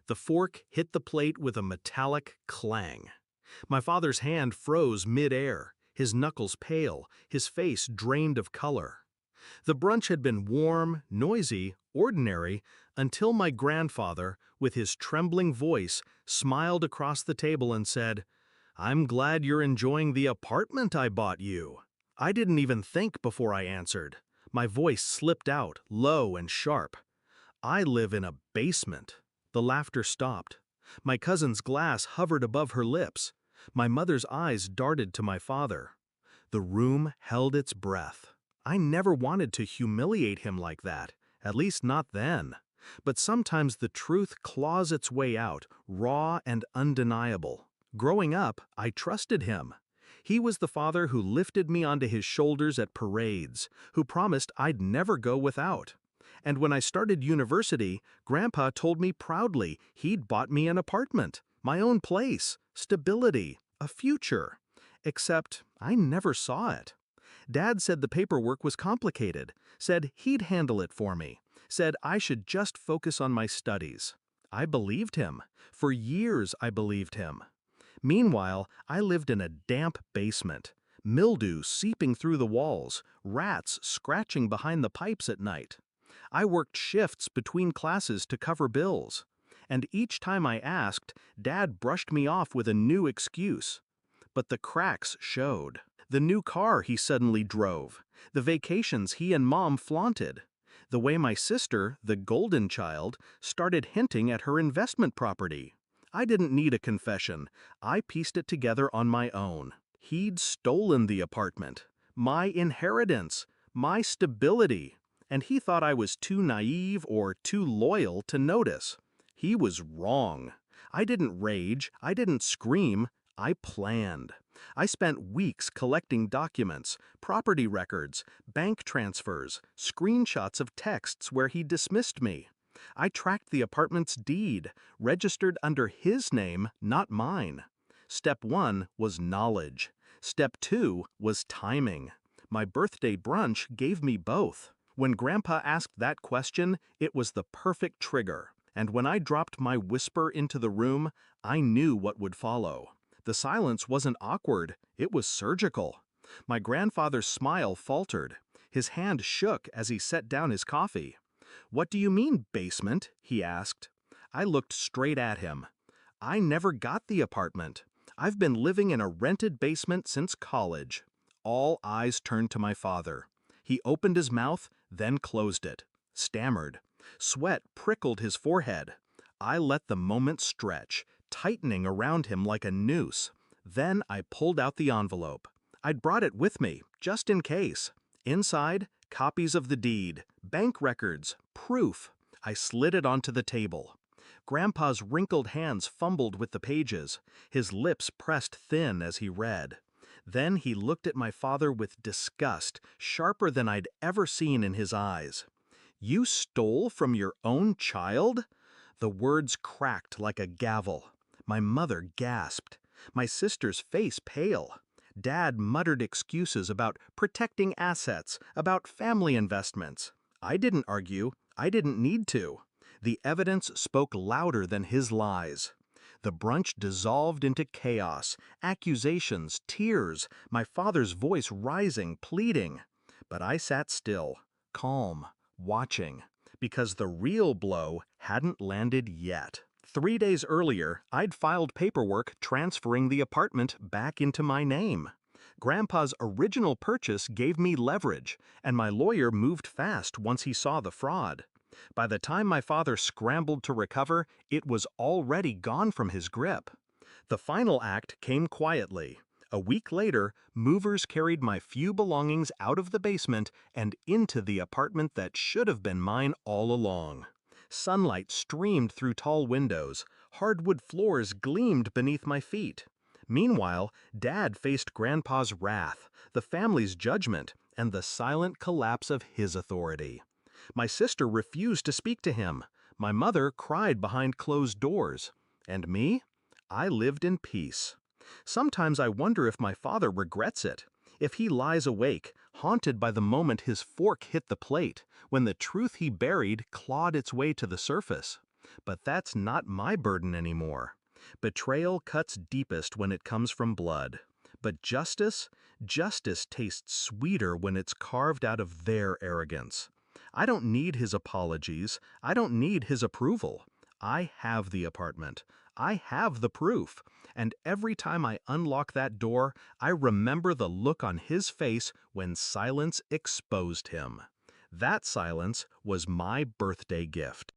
The fork hit the plate with a metallic clang. My father's hand froze mid-air, his knuckles pale, his face drained of color. The brunch had been warm, noisy, ordinary, until my grandfather, with his trembling voice, smiled across the table and said, "I'm glad you're enjoying the apartment I bought you." I didn't even think before I answered. My voice slipped out, low and sharp. "I live in a basement." The laughter stopped. My cousin's glass hovered above her lips. My mother's eyes darted to my father. The room held its breath. I never wanted to humiliate him like that, at least not then. But sometimes the truth claws its way out, raw and undeniable. Growing up, I trusted him. He was the father who lifted me onto his shoulders at parades, who promised I'd never go without. And when I started university, Grandpa told me proudly he'd bought me an apartment, my own place, stability, a future. Except I never saw it. Dad said the paperwork was complicated, said he'd handle it for me, said I should just focus on my studies. I believed him. For years I believed him. Meanwhile, I lived in a damp basement, mildew seeping through the walls, rats scratching behind the pipes at night. I worked shifts between classes to cover bills. And each time I asked, Dad brushed me off with a new excuse. But the cracks showed. The new car he suddenly drove, the vacations he and Mom flaunted, the way my sister, the golden child, started hinting at her investment property. I didn't need a confession. I pieced it together on my own. He'd stolen the apartment, my inheritance, my stability, and he thought I was too naive or too loyal to notice. He was wrong. I didn't rage, I didn't scream, I planned. I spent weeks collecting documents, property records, bank transfers, screenshots of texts where he dismissed me. I tracked the apartment's deed, registered under his name, not mine. Step 1 was knowledge. Step 2 was timing. My birthday brunch gave me both. When Grandpa asked that question, it was the perfect trigger. And when I dropped my whisper into the room, I knew what would follow. The silence wasn't awkward, it was surgical. My grandfather's smile faltered. His hand shook as he set down his coffee. "What do you mean, basement?" he asked. I looked straight at him. "I never got the apartment. I've been living in a rented basement since college." All eyes turned to my father. He opened his mouth, then closed it, stammered. Sweat prickled his forehead. I let the moment stretch, tightening around him like a noose. Then I pulled out the envelope. I'd brought it with me, just in case. Inside, copies of the deed, bank records, proof. I slid it onto the table. Grandpa's wrinkled hands fumbled with the pages, his lips pressed thin as he read. Then he looked at my father with disgust, sharper than I'd ever seen in his eyes. "You stole from your own child?" The words cracked like a gavel. My mother gasped. My sister's face pale. Dad muttered excuses about protecting assets, about family investments. I didn't argue. I didn't need to. The evidence spoke louder than his lies. The brunch dissolved into chaos, accusations, tears, my father's voice rising, pleading. But I sat still, calm, watching, because the real blow hadn't landed yet. 3 days earlier, I'd filed paperwork transferring the apartment back into my name. Grandpa's original purchase gave me leverage, and my lawyer moved fast once he saw the fraud. By the time my father scrambled to recover, it was already gone from his grip. The final act came quietly. A week later, movers carried my few belongings out of the basement and into the apartment that should have been mine all along. Sunlight streamed through tall windows. Hardwood floors gleamed beneath my feet. Meanwhile, Dad faced Grandpa's wrath, the family's judgment, and the silent collapse of his authority. My sister refused to speak to him. My mother cried behind closed doors. And me? I lived in peace. Sometimes I wonder if my father regrets it. If he lies awake, haunted by the moment his fork hit the plate, when the truth he buried clawed its way to the surface. But that's not my burden anymore. Betrayal cuts deepest when it comes from blood. But justice tastes sweeter when it's carved out of their arrogance. I don't need his apologies. I don't need his approval. I have the apartment. I have the proof. And every time I unlock that door, I remember the look on his face when silence exposed him. That silence was my birthday gift.